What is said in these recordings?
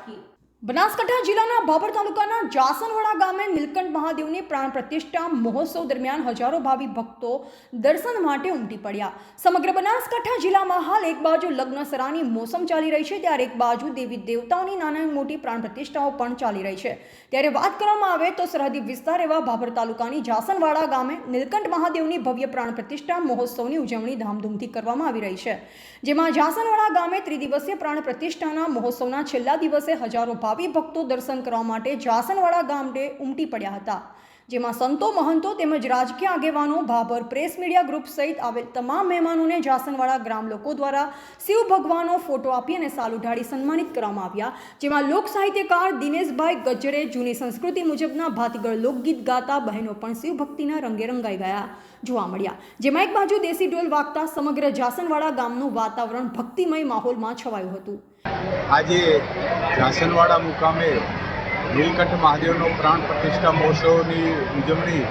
રાખી। બનાસકાંઠા જિલ્લાના ભાભર તાલુકાના જાસનવાડા ગામે નીલકંઠ મહાદેવની પ્રાણ પ્રતિષ્ઠા મહોત્સવ દરમિયાન હજારો ભાવિ ભક્તો દર્શન માટે ઉમટી પડ્યા। સમગ્ર બનાસકાંઠા જિલ્લામાં હાલ એક બાજુ લગ્નસરાની મોસમ ચાલી રહી છે, ત્યારે એક બાજુ દેવી દેવતાઓની નાની મોટી પ્રાણ પ્રતિષ્ઠાઓ પણ ચાલી રહી છે। ત્યારે વાત કરવામાં આવે તો સરહદી વિસ્તાર એવા ભાભર તાલુકાની જાસનવાડા ગામે નીલકંઠ મહાદેવની ભવ્ય પ્રાણ પ્રતિષ્ઠા મહોત્સવની ઉજવણી ધામધૂમથી કરવામાં આવી રહી છે, જેમાં જાસનવાડા ગામે ત્રિદિવસીય પ્રાણ પ્રતિષ્ઠાના મહોત્સવના છેલ્લા દિવસે હજારો ભાવિ ભક્તો દર્શન કરવા માટે જાસનવાડા ગામે ઉમટી પડ્યા હતા, જેમાં સંતો મહંતો તેમજ રાજકીય આગેવાનો, ભાભર પ્રેસ મીડિયા ગ્રુપ સહિત આવેલ તમામ મહેમાનોને જાસનવાડા ગ્રામ લોકો દ્વારા શિવ ભગવાનનો ફોટો આપી અને સાલ ઉઢાડી સન્માનિત કરવામાં આવ્યા, જેમાં લોક સાહિત્યકાર દિનેશભાઈ ગજ્જરે જૂની સંસ્કૃતિ મુજબના ભાતીગળ લોકગીત ગાતા બહેનો પણ શિવ ભક્તિના રંગે રંગાઈ ગયા જોવા મળ્યા, જેમાં એક બાજુ દેશી ઢોલ વાગતા સમગ્ર જાસનવાડા ગામનું વાતાવરણ ભક્તિમય માહોલમાં છવાયું હતું। આજે જાસનવાડા મુકામે નીલકંઠ મહાદેવનો પ્રાણ પ્રતિષ્ઠા મહોત્સવની ઉજવણી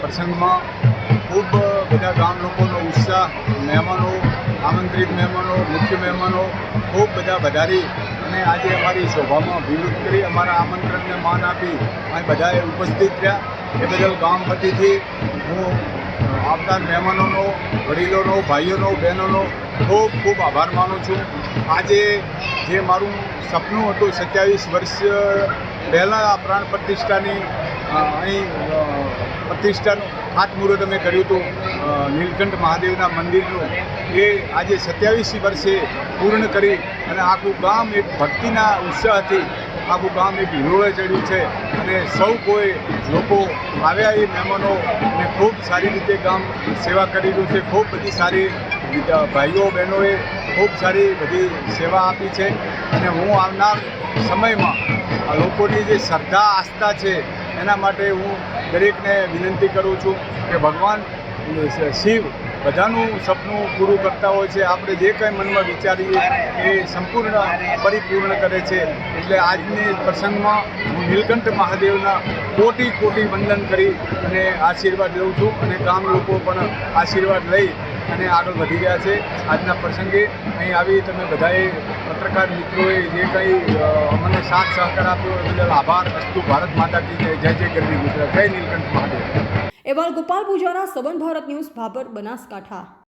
પ્રસંગમાં ખૂબ બધા ગામ લોકોનો ઉત્સાહ, મહેમાનો, આમંત્રિત મહેમાનો, મુખ્ય મહેમાનો ખૂબ બધા વધારી અને આજે અમારી શોભામાં વિલુપ્ત કરી અમારા આમંત્રણને માન આપી અને બધાએ ઉપસ્થિત રહ્યા। એ બદલ ગામ વતીથી હું આવનાર મહેમાનોનો, વડીલોનો, ભાઈઓનો, બહેનોનો ખૂબ ખૂબ આભાર માનું છું। આજે જે મારું સપનું હતું 27 વર્ષ પહેલાં આ પ્રાણ પ્રતિષ્ઠાની અહીં પ્રતિષ્ઠાનું ખાતમુહૂર્ત અમે કર્યું હતું નીલકંઠ મહાદેવના મંદિરનું, એ આજે 27 વર્ષે પૂર્ણ કરી અને આખું ગામ એક ભક્તિના ઉત્સાહથી આખું ગામ એક હિલોળે ચડ્યું છે અને સૌ કોઈ લોકો આવ્યા એ મહેમાનો અને ખૂબ સારી રીતે ગામ સેવા કરી રહ્યું છે। ખૂબ બધી સારી ભાઈઓ બહેનોએ ખૂબ સારી બધી સેવા આપી છે અને હું આવનાર સમયમાં આ લોકોની જે શ્રદ્ધા આસ્થા છે એના માટે હું દરેકને વિનંતી કરું છું કે ભગવાન શિવ બધાનું સપનું પૂરું કરતા હોય છે। આપણે જે કંઈ મનમાં વિચારીએ એ સંપૂર્ણ પરિપૂર્ણ કરે છે। એટલે આજની પ્રસંગમાં હું નીલકંઠ મહાદેવના કોટી કોટી વંદન કરી અને આશીર્વાદ લઉં છું અને ગામ લોકો પણ આશીર્વાદ લઈ અને આગળ વધી રહ્યા છે। આજના પ્રસંગે અહીં આવી તમે બધાએ પત્રકાર મિત્રોએ જે કંઈ અમને સાથ સહકાર આપ્યો એ બદલ આભાર। અસ્તુ ભારત માતા કી જય, જય જય ગરવી ગુજરાત, જય નીલકંઠ મહાદેવ। એવા ગોપાલ પૂજારા, સંબંધ ભારત ન્યૂઝ, ભાભર, બનાસકાંઠા।